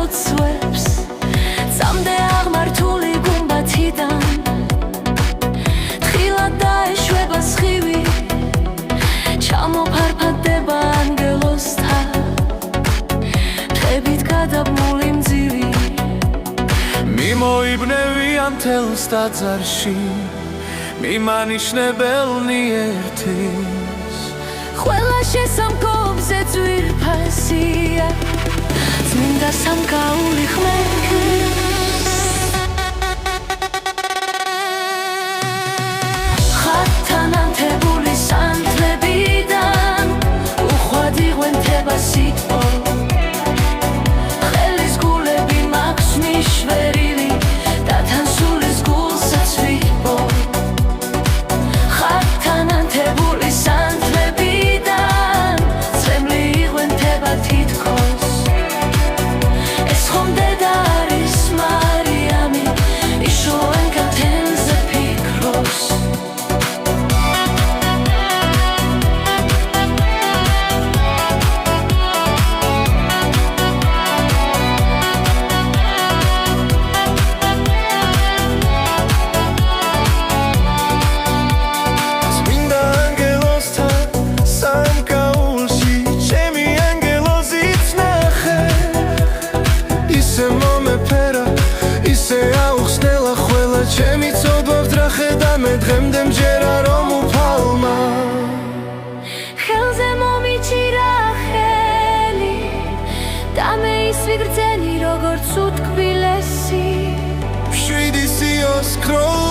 უცვებს წამდე აღმართული გუმბათიდან თხილად დაეშვება სხივი ჩამოფარფადება ანგელოსთან ხებით გადაბმული მძივი მიმოიბნევიან მთელს ტაძარში მიმანიშნებელნი ერთის ყველა შესამკობზე ძვირფასია წმინდა სამკაული ხმერქვის ხატთან ანთებული სანთლებიდან უხვად იღვენთება სიტყვა ხელის გულები მაქვს მიშვერილი და თან სულის გულსაც ვიპო ხატთან ანთებული სანთლებიდან წრემლი იღვენთება თითქოს ეს ხომ დედა არის მარიამი იშოვენ კათენზე ფიქრობს ჩემი ცოდვა ვძრახე და მე დღემდე მჯერა რომ უფალმა ხელზე მომიჭირა ხელი და მე ის ვიგრძენი როგორც უთკბილესი მშვიდი სიოს ქროლა